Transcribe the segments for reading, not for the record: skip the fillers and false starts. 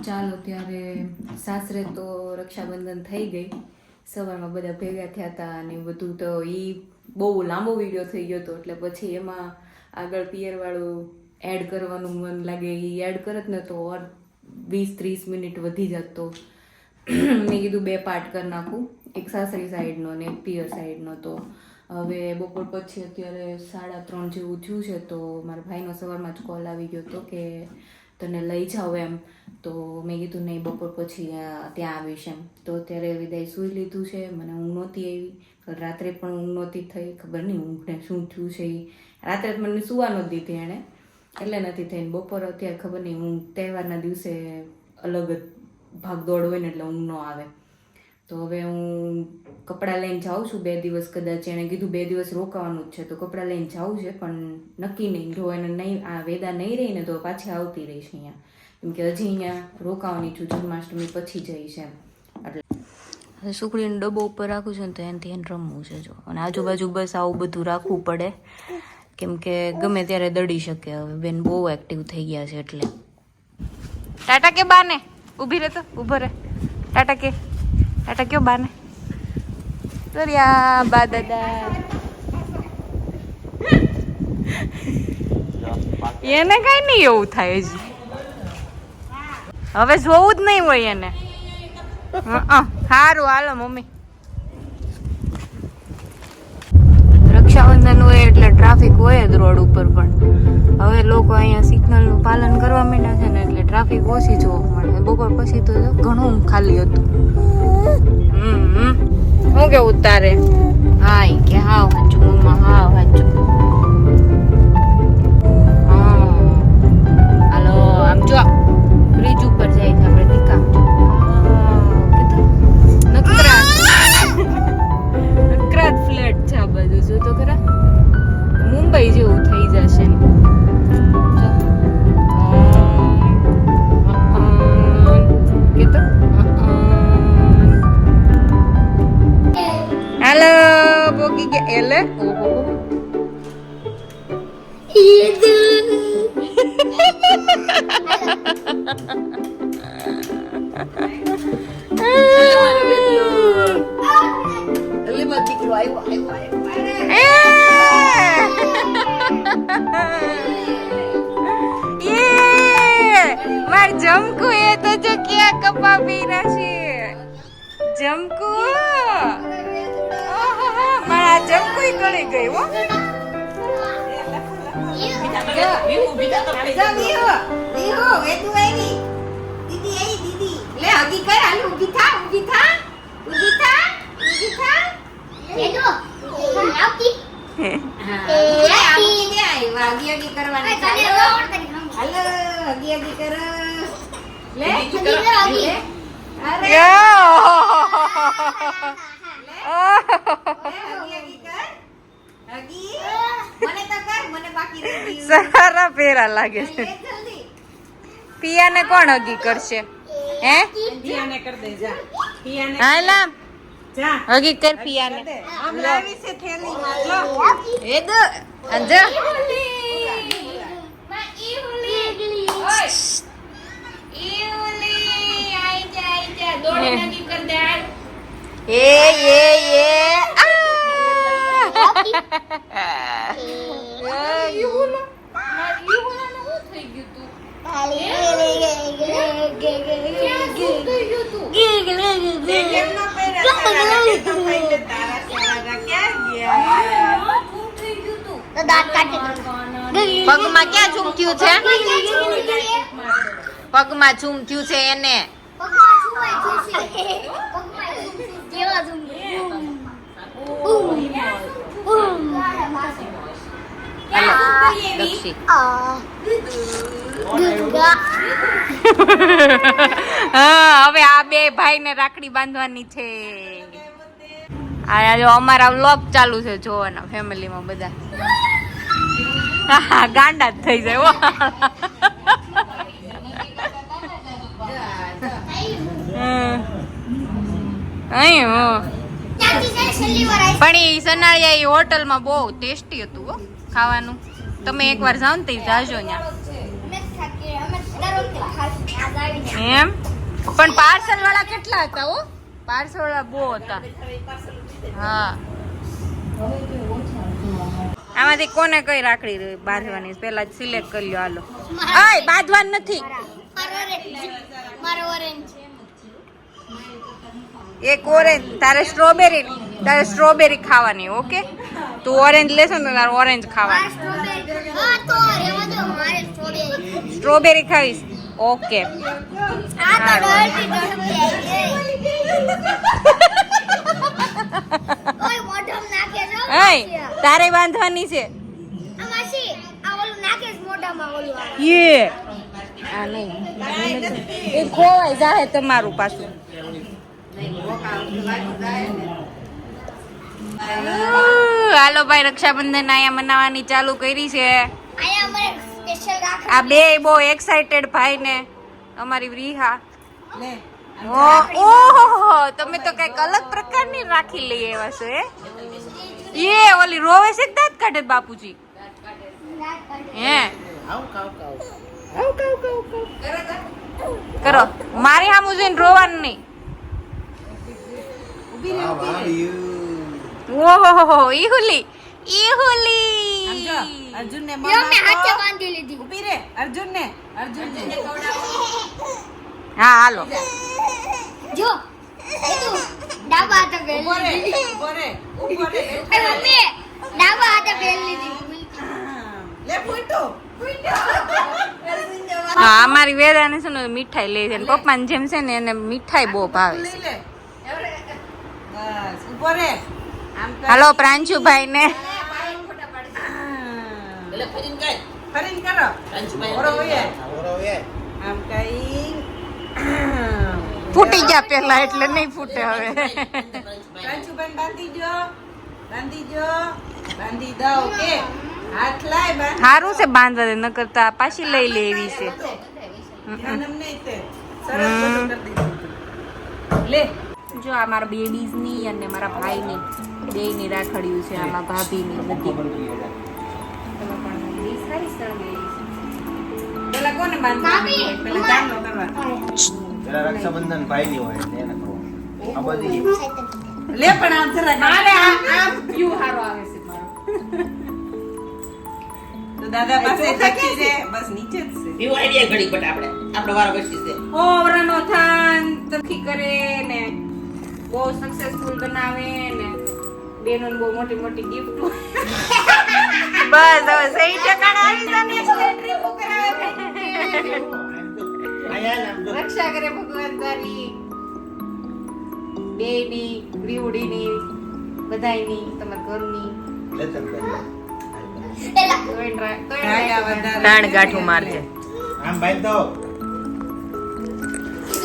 ચાલો ત્યારે સાસરે તો રક્ષાબંધન થઈ ગઈ. સવારમાં બધા ભેગા થયા હતા અને બધું. તો એ બહુ લાંબો વિડીયો થઈ ગયો હતો એટલે પછી એમાં આગળ પિયરવાળું એડ કરવાનું મન લાગે એ એડ કરત ને તો 20-30 મિનિટ વધી જાત. તો મેં કીધું 2 પાર્ટ કરી નાખું, એક સાસરી સાઈડનો અને એક પિયર સાઈડનો. તો હવે બપોર પછી અત્યારે 3:30 જેવું થયું છે. તો મારા ભાઈનો સવારમાં જ કોલ આવી ગયો હતો કે તને લઈ જાઓ એમ. તો મેં કીધું નહીં, બપોર પછી ત્યાં આવીશ એમ. તો અત્યારે વિદાય સૂઈ લીધું છે. મને ઊંઘ નહોતી આવી, રાત્રે પણ ઊંઘ નહોતી થઈ. ખબર નહીં ઊંઘને શું થયું છે. એ રાત્રે મને સુવા નહોતી દીધી એણે, એટલે નથી થઈને. બપોર અત્યારે ખબર નહીં, ઊંઘ તહેવારના દિવસે અલગ જ ભાગદોડ હોય ને એટલે ઊંઘ ન આવે. તો હવે હું કપડાં લઈને જાઉં છું 2 દિવસ. કદાચ એણે કીધું 2 દિવસ રોકાવાનું જ છે, તો કપડાં લઈને જાઉં છે. પણ નક્કી નહીં, જો એને નહીં આ વેદા નહીં રહી ને તો પાછી આવતી રહીશ અહીંયા. કેમ કે હજી અહીંયા રોકાવાની છું, જન્માષ્ટમી પછી જઈશ એમ. એટલે સુખડીનો ડબ્બો ઉપર રાખું છું ને તો એનાથી એને રમવું છે જો. અને આજુબાજુ બસ આવું બધું રાખવું પડે, કેમ કે ગમે ત્યારે દડી શકે. હવે બેન બહુ એક્ટિવ થઈ ગયા છે એટલે. ટાટા કે બાને ઊભી રહે, તો ઊભો રહે. ટાટા કે, ટાટા કયો બાને. દરિયા બા દાદા એને કઈ નહીં એવું થાય હજી. હવે જોવું જ નહીં હોય એને. સારું હાલો મમ્મી. રક્ષાબંધન હોય એટલે ટ્રાફિક હોય જ રોડ ઉપર. પણ હવે લોકો અહીંયા સિગ્નલનું પાલન કરવા માંડ્યા છે ને એટલે ટ્રાફિક ઓછી જોવા મળે. બપોર પછી તો ઘણું ખાલી હતું. હું કેવું તારે? હા કે હાવ હાચું મમ્મા, હાવ હાચું. હાલો આમ જો બ્રિજ ઉપર જાય છે આપણે દીકા. નકરાત ફ્લેટ છે આ બધું. જો તો ખરા મુંબઈ જેવું થઈ જશે ને. હેલો બોગી કે એલે ઓહો ઈદ એલે મત દીકરો આવ્યો. માર જમકુ એ તો જો ક્યાં કપા પીરા છે. જમકુ મારા જમકુઈ કરી ગઈ હો. સારા પેરા લાગે છે. પિયાને કોણ હગી કરશે? હે પિયાને કર દે જા. પિયાને હાલા જા હગી કર પિયાને. આમ લાવી છે થેલીમાં જો. એ દો અંજા પગમાં ક્યાં ચૂમક્યું છે? પગમાં ચૂમક્યું છે એને. હવે આ 2 ભાઈને રાખડી બાંધવાની છે. આ જો અમારા વ્લોગ ચાલુ છે જોવાના ફેમિલીમાં બધા. ગાંડા જ થઈ જાય. પણ એ સનાળિયા એ હોટલમાં બહુ ટેસ્ટી હતું હો ખાવાનું. તમે એકવાર જાઓ ને તો જાજો ત્યાં. એમ પણ પાર્સલ વાળા કેટલા હતા? હો પાર્સલ વાળા બહુ હતા. હા આમાંથી કોને કઈ રાખડી બાંધવાની પેલા જ સિલેક્ટ કરી લ્યો. હાલો આય બાંધવાનું નથી. એક ઓરેન્જ તારે સ્ટ્રોબેરી ખાવાની. ઓકે તું ઓરેન્જ લેશો ને તારે ઓરેન્જ ખાવાની. સ્ટ્રોબેરી ખાવીશ? ઓકે તારે બાંધવાની છે. આ નહીં એ ખોવાઈ જાહે તમારું પાછું. હાલો ભાઈ રક્ષાબંધન અહીંયા મનાવવાની ચાલુ કરી છે. આ બે બહુ એક્સાઇટેડ ભાઈ ને અમારી રીહા. ઓહો તમે તો કઈક અલગ પ્રકારની રાખી લઈ આવ્યા છો. એ ઓલી રોવે છે દાંત કાઢે બાપુજી. હે કરો મારી સામું જોઈને રોવાનું નહીં. ઓહો ઈહુલી અર્જુન ને હાથે બાંધી લીધી. ઊભી રે અર્જુન ને હા હાલો જો તું ડાબા હાથે બેલ લીધી. ઉભો રે મમ્મી ડાબા હાથે બેલ લીધી. લે ફૂટો હા અમારી વેદાને છે ને મીઠાઈ લે છે. પપ્પાને જેમ છે ને એને મીઠાઈ બહુ ભાવે છે. બસ ઉભો રે. હાલો પ્રાંશુભાઈ ને ફરીન કરો. ઓરો ઓય આમ કઈ ફૂટી ગયા પેલા એટલે નહીં ફૂટે હવે. પ્રાંશુભાઈ બાંધી દો. ઓકે હાથ લાય બાંધ. સારું છે બાંધવા દે ન કરતા પાછી લઈ લે એવી છે. લે જો આ મારા બેબીઝ ની અને મારા ભાઈ ની બે ની રાખડ્યું છે. આમાં ભાભી ની બધી પેલા કોને બાંધવાનું? પેલા જામનો કરવા. પેલા રક્ષાબંધન ભાઈ ની હોય એને કહો. આ બધી લે પણ આમ જરા મારે આમ વ્યૂ હારો આવે છે મારો. તો દાદા પાસે જતી રે બસ નીચે જ છે. વ્યૂ આઈડિયા ઘડી બટ આપણે વારો બેસી છે. ઓવરનો થાન તરખી કરે ને બહુ સક્સેસફુલ બનાવે ને બેનો બહુ મોટી મોટી ગિફ્ટ. બસ હવે સહી ઠેકાણે આવી જાને એટલે ટ્રીપ કરાવે. રક્ષા કરે ભગવાન તારી બેની રીવડીની બધાયની તમારા ઘરની. તાણ ગાંઠું મારજે. આમ બાંધ દો.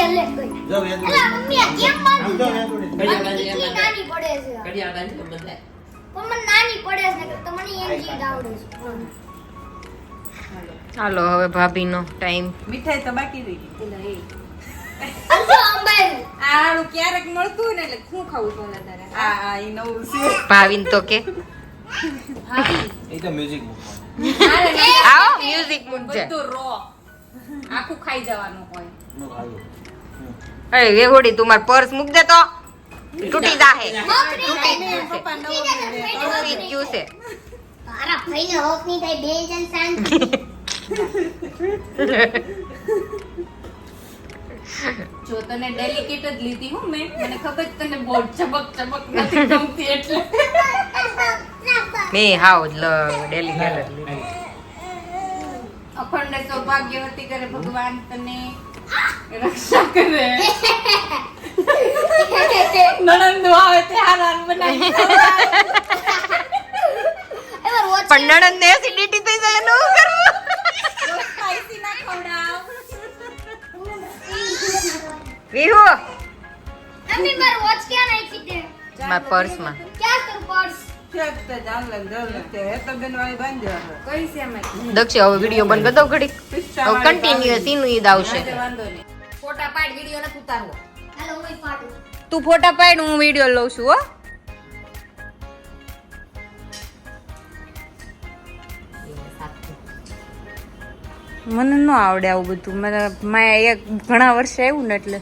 લે જો વેદ એલા મમ્મી આ કેમ બાંધી? આમ તો વેદ કેટલી નાની પડે છે. ઘડિયાળ બાંધી બદલાય. પણ મને નાની પડે છે કે તમને એમ જ આવડે છે. ચાલો હવે ભાભીનો ટાઈમ. મીઠાઈ તો બાકી રહી ગઈ. અલ્લો અંબાઈ આડું ક્યારેક મળતું હોય ને એટલે શું ખાવું તો તારે. આ ઈ નવું છે. ભાવિન તો કે એ તો મ્યુઝિક મૂકવાનું. આવો મ્યુઝિક મૂકજે. બધું રો આખું ખાઈ જવાનું હોય. નો ખાવું. અરે વેહોડી તું માર પર્સ મૂક દે તો તૂટી જાહે. પપ્પા નવું તૂટી ગયું છે. તારા ભાઈને હોક ની થાય બે જણ શાંતિ. જો તને ડેલિકેટ જ લીધી હું મેં મને ખબર છે તને બહુ ચમક નથી ગમતી એટલે મે હાવ ડેલિકેટ અખંડ સૌભાગ્યવતી કરે ભગવાન તને રક્ષા કરે. નણંદ આવે તે હારાર બનાવી પણ નણંદ ને એસિડિટી થઈ જાય એનું શું કરવું? સ્પાઈસી ના ખવડાવ. વિહુ મમ્મી માર વોચ ક્યાં નાખી દે? મારા પર્સમાં. ક્યાં કર પર્સ? દક્ષ હવે વિડિયો બંધ કરી દઉં ઘડીક. હવે કન્ટિન્યુઅસ ઈનું ઈદ આવશે. વાંધો નહીં. ફોટા પાડ વિડિયો નથી ઉતારવો. હાલો હું પાડું. તું ફોટા પાડ હું વિડિયો લઉં છું હો. મને ન આવડે આવું બધું. મેં એક ઘણા વર્ષે આવ્યું ને એટલે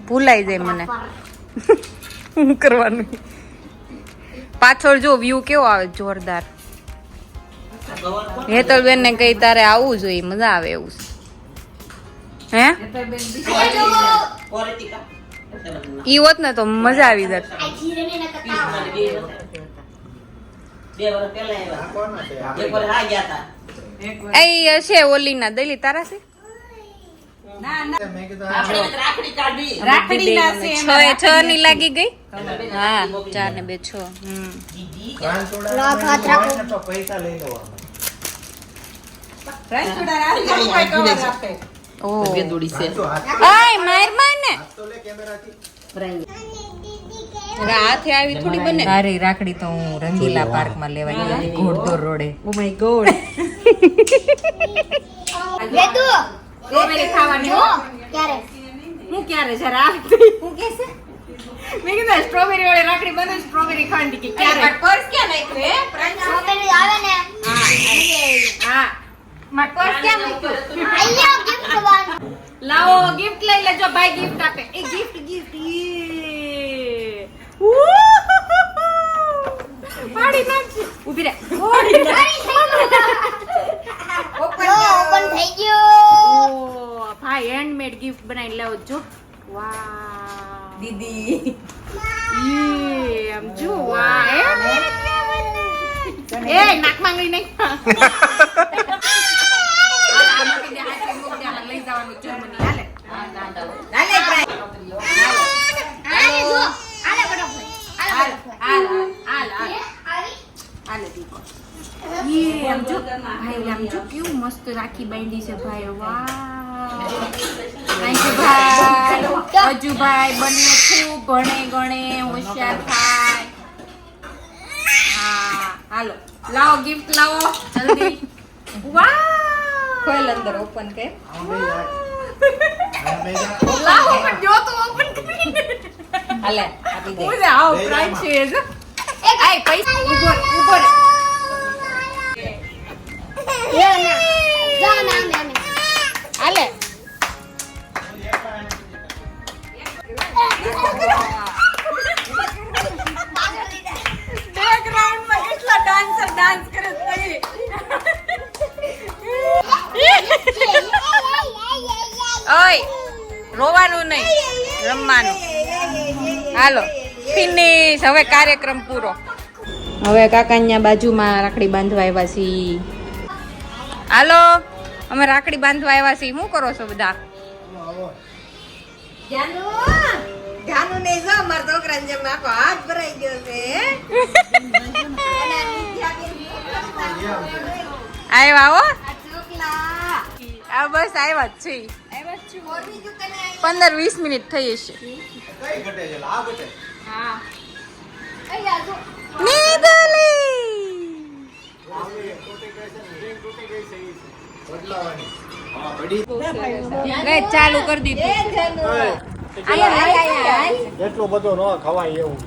ભૂલાઈ જાય મને શું કરવાનું. પાછળ જો વ્યૂ કેવો આવે જોરદાર. હેતલબેન ને કઈ તારે આવવું જોઈએ, મજા આવે એવું છે. હે ઈ હોત ને તો મજા આવી જાત. આ જીરેને ન કરતા 2 વર્ષ પહેલા આવ્યા. એક વાર આ ગયા હતા. એ હશે ઓલી ના દલી તારા છે. આપણે રાખડી કાઢી. રાખડી ના છે 6 ની લાગી ગઈ. હા 4 ને 2 6. દીદી લોક હાથ રાખો તો પૈસા લઈ લેવા ઓહ બે દોડી છે. આય માર માને તો લે કેમેરાથી હાથે આવી થોડી બને. તારી રાખડી તો હું રંગીલા પાર્ક માં લેવા ગઈ હતી, ઘોડદોર રોડે. Oh my God. લે તું સ્ટ્રોબેરી ખાવાની જો હો. ક્યારે હું ક્યારે જરા હું કેસે મેં કીધું સ્ટ્રોબેરી વાળી રાખડી બને સ્ટ્રોબેરી ખાવાની કે ક્યારે પર્સ ક્યાં નાખ્યું હે સ્ટ્રોબેરી આવે ને હા માર પર્સ ક્યાં નાખ્યું અહીંયા ગિફ્ટ કરવાનું લાવો ગિફ્ટ લઈ લેજો ભાઈ ગિફ્ટ આપે એ ગિફ્ટ પાડી નાખી ઊભી રહે ઓપન થઈ ગયો ઓ ભાઈ હેન્ડમેડ ગિફ્ટ બનાવીને લાવો જો વાહ દીદી ઈ આમ જો વાહ એ નાકમાં ગઈ નહીં લઈ જવાનું જર્મની હાલે આલે જો આલે બટરફ્લાય આવી હાલે દીકો ઈ આમ જો ભાઈ આમ જો કેવું મસ્ત રાખી બાંધી છે ભાઈ વાહ થેન્ક યુ ભાઈ અજુભાઈ બંને ખૂબ ભણે ગણે હોશિયાર થાય હા હાલો લાવો ગિફ્ટ લાવો જલ્દી વાહ ખોલ અંદર ઓપન કર. લાવો પણ જો તો ઓપન કરી હાલે આપી દે. ઓલે આવો પ્રાઇસ છે જો આય પૈસા ઉભો રે એ ના જા ના મેને હાલે બેકગ્રાઉન્ડ માં કેટલા ડાન્સર ડાન્સ કરે છે ઓય રોવાનું નહીં રમવાનું હાલો ફિનિશ હવે કાર્યક્રમ પૂરો હવે કાકાની બાજુમાં રાખડી બાંધવા આવ્યા છીએ હાલો અમે રાખડી બાંધવા આવ્યા છીએ શું કરો છો બધા જાનું નહીં જો મારા છોકરાને જેમ આખો હાથ ભરાઈ ગયો છે. આવ્યા હો આ બસ આવ્યા જ છે 15-20 મિનિટ થઈ હશે કઈ ઘટે છે આ ઘટે હા અહીંયા જો બદલાવાની હા બડી ચાલુ કરી દીધું એટલો બધો ન ખવાય એવું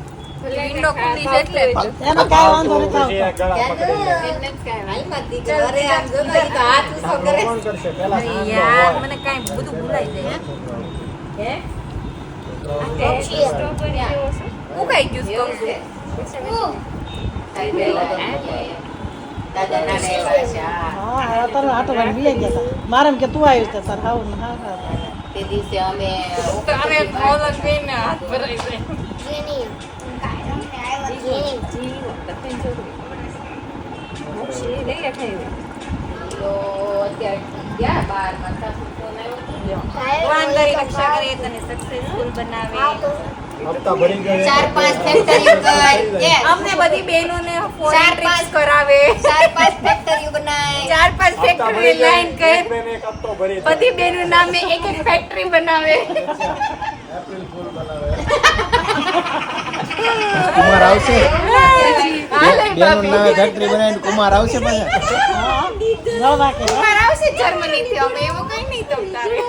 વિન્ડો ખુલ્લી છે એટલે એમાં કાંઈ વાંધો નથી આવતો. ગળા પકડી લે અરે આમ જો તો ઈ તો હાથ ઊંચો કરે. કોણ કરશે પેલા યાર મને કાંઈ બધું ભૂલાઈ જાય હે? હું કઈ ગયું કહું છું દાદા નાના એવા છે. હા. હા, અત્યારે આટો વાળી ભૂલાઈ ગયા હતા. મારે એમ કે તું આવ્યું છે તાર હાવ ને હા હા. તે દિવસે અમે અમે ઓલન બેન હાથ ભરાઈ જાય જેની તો અત્યારે ગયા બારમાં સાસુ ફોન આવ્યો હતો. ભગવાન તારી રક્ષા કરે તને સક્સેસફુલ બનાવે હપ્તા ભરી ગયા 4-5 ફેક્ટરીઓ કરી. અમને બધી બહેનોને ચાર ફોરેન પાંચ ટ્રીપ્સ કરાવે 4-5 ફેક્ટરીઓ બનાવી. 4-5 ફેક્ટરી લાઈન કર એક હપ્તો ભરી બધી બહેનો નામે એક ફેક્ટરી બનાવે એપ્રિલ ફૂલ બનાવે કુમાર આવશે હાલે બેનું નામે ફેક્ટરી બનાવીને કુમાર આવશે પાછા જવા કે કુમાર આવશે જર્મની થી અમે એવું કઈ નહીં તમ તારે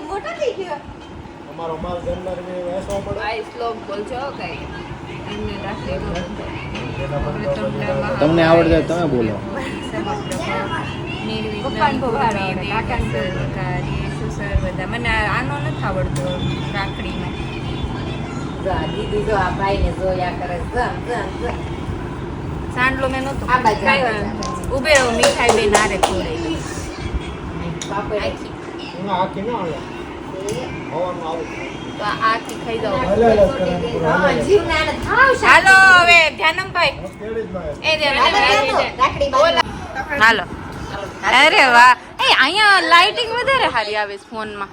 મોટા થઈ ગયો. અમારો માલ જનરલ ને વેચવો પડે આ શ્લોક બોલજો કઈ એમને રાખે તમને આવડે તમે બોલો બધા મને આનો નથી આવડતો રાખડીનો. દીદી જો આ ભાઈને જોયા કરે સાંડલો મેં નહોતો આ બાજુ, આ બાજુ. ઉભે રહો મીઠાઈ બેન હારે ખવડાવી. તો આખી ખાઈ જાઓ. હાલો હવે ધ્યાનમભાઈ એ ધ્યાનમભાઈ હાલો. અરે વાહ એ અહીંયા લાઇટિંગ વધારે સારી આવે છે ફોનમાં.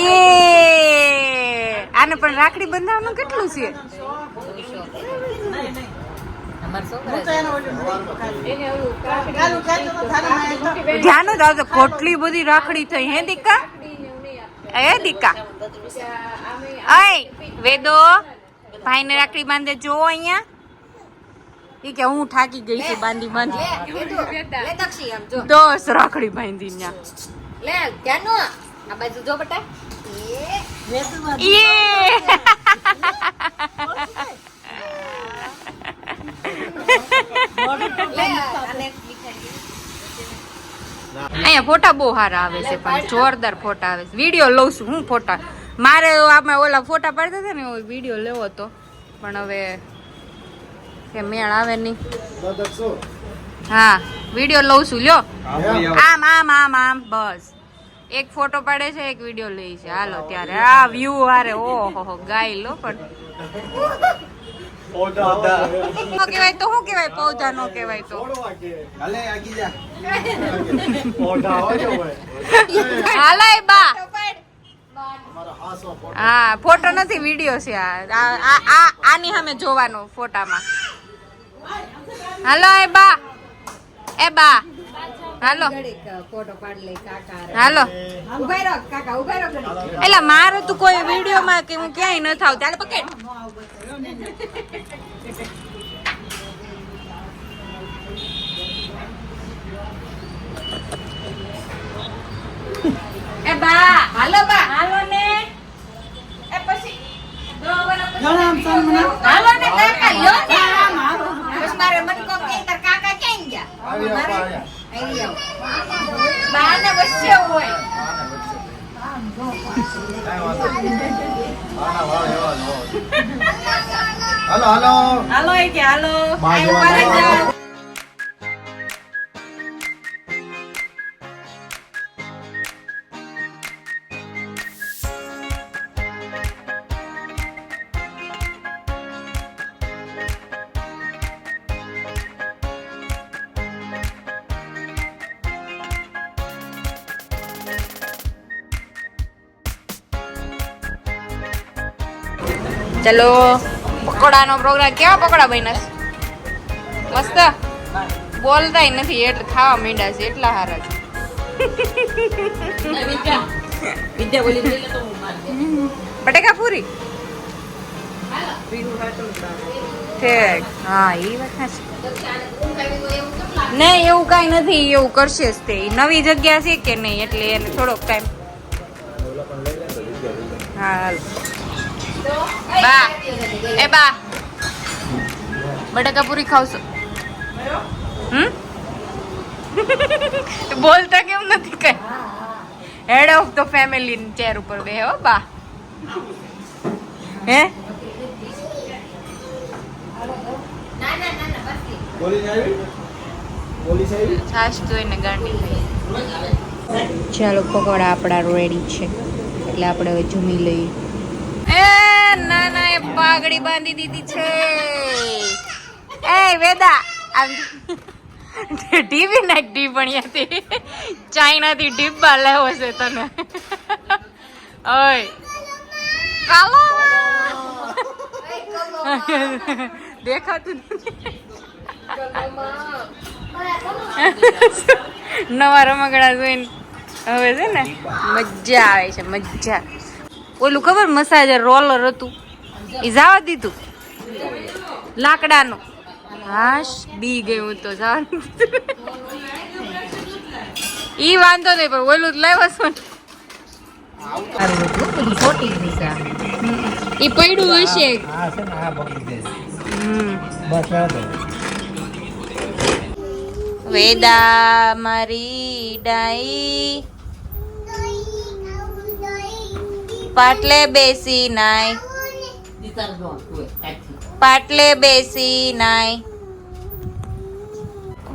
યે આને પણ રાખડી બંધાવવાનું કેટલું છે? ધ્યાન જ આવશે કેટલી બધી રાખડી થઈ હે દીકા એ દીકા અય વેદો ભાઈને રાખડી બાંધે જો અહીંયા ઈ કે હું થાકી ગઈ છું બાંધી બાંધી 10 રાખડી બાંધી ન્યા લે ત્યાંનો આ બાજુ જો બટા યે અહીંયા ફોટા બહુ સારા આવે છે પણ જોરદાર ફોટા આવે છે. વિડીયો લઉં છું હું ફોટા મારે આમાં ઓલા ફોટા પાડતા હતા ને એવો વિડીયો લેવો હતો પણ હવે કે મેળ આવે નહીં. હા વિડીયો લઉં છું લ્યો આમ આમ આમ આમ બસ એક ફોટો પાડે છે એક વિડીયો લે છે. હાલો ત્યારે આ વ્યૂ હારે ઓહો ગાય લો પણ નો કહેવાય તો શું કહેવાય પૌધા નો કહેવાય તો હાલો એ બા હા ફોટો નથી વિડીયો છે આની સામે જોવાનો ફોટામાં. હાલો એ બા હાલો ફોટો પાડ લે કાકા હાલો ઉભા રહો કાકા ઉભા રહો એટલે મારે તું કોઈ વિડીયોમાં કે હું ક્યાંય ન થાવ ત્યારે પકડ એ બા હાલો ને એ પછી હાલો ને કાકા લ્યો ને બસ મારે મન કો કે તાર કાકા ક્યાં ગયા મારે આવી આવો બાને વચ્ચે હોય હાલો એ કે હાલો આય ઉભા રહી જાઓ. ચલો પકોડાનો પ્રોગ્રામ કેવા પકોડા બન્યા છે? મસ્ત બોલતાય નથી એટલે ખાવા માંડ્યા છે એટલા સારા છે. વિદ્યા બોલી લઈ લે તો હું માર દે. બટેકા પૂરી ઠીક હા એ વાત છે. નહીં એવું કાંઈ નથી એવું કરશે જ તે નવી જગ્યા છે કે નહીં એટલે એને થોડોક ટાઈમ. હા હાલ બા એ બા બટાકા પૂરી ખાવશો? બોલતા કેમ નથી કઈ? Head of the family chair ઉપર બે હો બા હે છાશ જોઈને ગાંડી થઈ. ચાલો પકોડા આપણા રેડી છે એટલે આપણે હવે જમી લઈએ. એ ના ના એ પાઘડી બાંધી દીધી છે. એ વેદા આમ ટીવી નાખ ટીપણીયાથી ચાઇનાથી ડીબ્બા લેવો છે તને. ઓય કાલો દેખાતું નથી. નવા રમકડા જોઈને હવે છે ને મજા આવે છે મજા. ઓલું ખબર મસાજર રોલર હતું એ જવા દીધું લાકડાનું. હાશ બી ગયું તો જવા ઈ વાંધો નહીં પણ ઓલું જ લાવ્યો છો ને ઈ પડ્યું હશે. વેદા મારી ડાઈ પાટલે બેસી નાય પાટલે બેસી નાય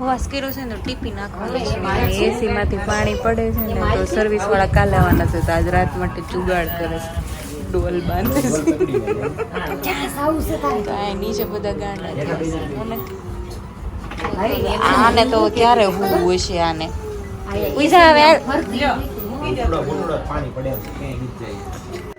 વાસ કર્યું છે ને તો ટીપી નાખવાનું છે એસી માંથી પાણી પડે છે ને તો સર્વિસ વાળા કાલે આવવાના છે તો આજ રાત માટે જુગાડ કરે છે ડોલ બાંધે છે આ નીચે બધા ગાંડા આને તો ક્યારે હોવું છે આને ઉઈજા હવે પાણી પડે